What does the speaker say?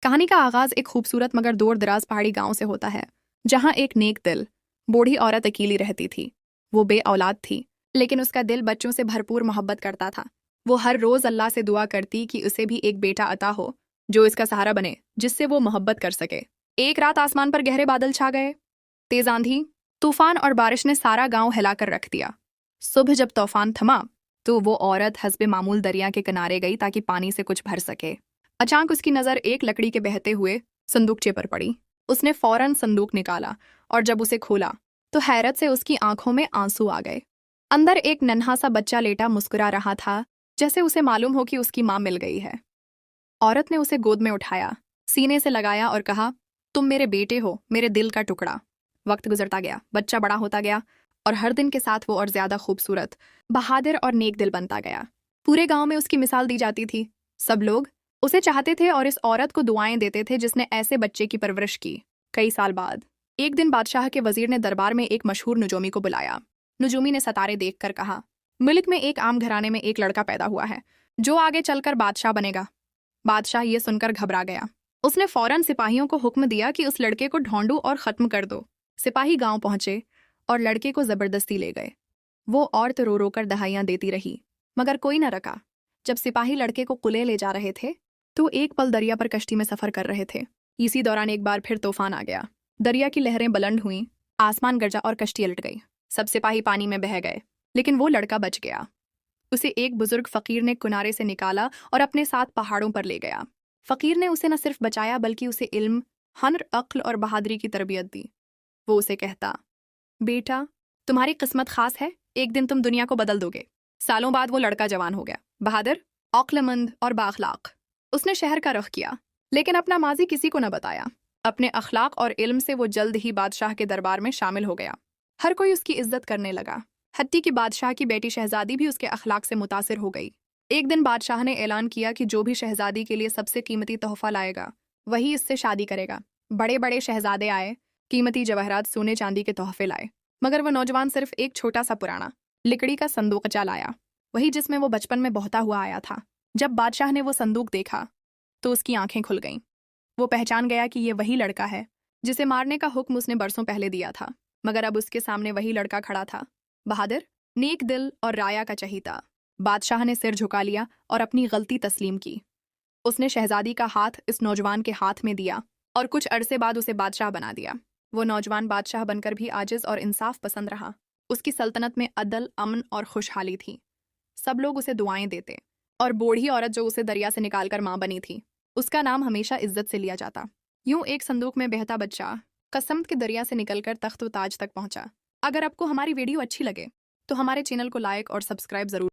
कहानी का आगाज एक खूबसूरत मगर दूर दराज पहाड़ी गांव से होता है, जहां एक नेक दिल बूढ़ी औरत अकेली रहती थी। वो बे औलाद थी, लेकिन उसका दिल बच्चों से भरपूर मोहब्बत करता था। वो हर रोज अल्लाह से दुआ करती कि उसे भी एक बेटा अता हो जो इसका सहारा बने, जिससे वो मोहब्बत कर सके। एक रात आसमान पर गहरे बादल छा गए। तेज आंधी, तूफान और बारिश ने सारा गांव हिलाकर रख दिया। सुबह जब तूफान थमा तो वो औरत हस्बे मामूल दरिया के किनारे गई ताकि पानी से कुछ भर सके। अचानक उसकी नजर एक लकड़ी के बहते हुए संदूकचे पर पड़ी। उसने फौरन संदूक निकाला और जब उसे खोला तो हैरत से उसकी आंखों में आंसू आ गए। अंदर एक नन्हा सा बच्चा लेटा मुस्कुरा रहा था, जैसे उसे मालूम हो कि उसकी मां मिल गई है। औरत ने उसे गोद में उठाया, सीने से लगाया और कहा, तुम मेरे बेटे हो, मेरे दिल का टुकड़ा। वक्त गुजरता गया, बच्चा बड़ा होता गया और हर दिन के साथ वो और ज्यादा खूबसूरत, बहादुर और नेक दिल बनता गया। पूरे गांव में उसकी मिसाल दी जाती थी। सब लोग उसे चाहते थे और इस औरत को दुआएं देते थे जिसने ऐसे बच्चे की परवरिश की। कई साल बाद एक दिन बादशाह के वजीर ने दरबार में एक मशहूर नजूमी को बुलाया। नजूमी ने सितारे देखकर कहा, मुल्क में एक आम घराने में एक लड़का पैदा हुआ है जो आगे चलकर बादशाह बनेगा। बादशाह ये सुनकर घबरा गया। उसने फौरन सिपाहियों को हुक्म दिया कि उस लड़के को ढूंढो और खत्म कर दो। सिपाही गांव पहुंचे और लड़के को जबरदस्ती ले गए। वो औरत रो रो कर दहाइयां देती रही, मगर कोई न रका। जब सिपाही लड़के को कुले ले जा रहे थे तो एक पल दरिया पर कश्ती में सफर कर रहे थे। इसी दौरान एक बार फिर तूफान आ गया। दरिया की लहरें बुलंद हुईं, आसमान गरजा और कश्ती उलट गई। सब सिपाही पानी में बह गए, लेकिन वो लड़का बच गया। उसे एक बुजुर्ग फकीर ने किनारे से निकाला और अपने साथ पहाड़ों पर ले गया। फकीर ने उसे न सिर्फ बचाया बल्कि उसे इल्म, हुनर, अक्ल और बहादुरी की तरबियत दी। वो उसे कहता, बेटा, तुम्हारी किस्मत खास है, एक दिन तुम दुनिया को बदल दोगे। सालों बाद वो लड़का जवान हो गया, बहादुर, अक्लमंद और बाखलाक। उसने शहर का रुख किया, लेकिन अपना माजी किसी को न बताया। अपने अखलाक और इल्म से वो जल्द ही बादशाह के दरबार में शामिल हो गया। हर कोई उसकी इज्जत करने लगा। हत्ती की बादशाह की बेटी शहजादी भी उसके अखलाक से मुतासिर हो गई। एक दिन बादशाह ने ऐलान किया कि जो भी शहजादी के लिए सबसे कीमती तोहफा लाएगा वही इससे शादी करेगा। बड़े बड़े शहजादे आए, कीमती जवाहरात, सोने चांदी के तोहफे लाए, मगर वह नौजवान सिर्फ एक छोटा सा पुराना लकड़ी का संदूकचा लाया, वही जिसमें वो बचपन में बहता हुआ आया था। जब बादशाह ने वो संदूक देखा तो उसकी आंखें खुल गईं। वो पहचान गया कि ये वही लड़का है जिसे मारने का हुक्म उसने बरसों पहले दिया था, मगर अब उसके सामने वही लड़का खड़ा था, बहादुर, नेक दिल और राया का चहीता। बादशाह ने सिर झुका लिया और अपनी गलती तस्लीम की। उसने शहजादी का हाथ इस नौजवान के हाथ में दिया और कुछ अरसे बाद उसे बादशाह बना दिया। वो नौजवान बादशाह बनकर भी आजिज और इंसाफ पसंद रहा। उसकी सल्तनत में अदल, अमन और खुशहाली थी। सब लोग उसे दुआएं देते और बूढ़ी औरत जो उसे दरिया से निकालकर मां बनी थी, उसका नाम हमेशा इज्जत से लिया जाता। यूं एक संदूक में बहता बच्चा कसमत के दरिया से निकलकर तख्त व ताज तक पहुंचा। अगर आपको हमारी वीडियो अच्छी लगे तो हमारे चैनल को लाइक और सब्सक्राइब जरूर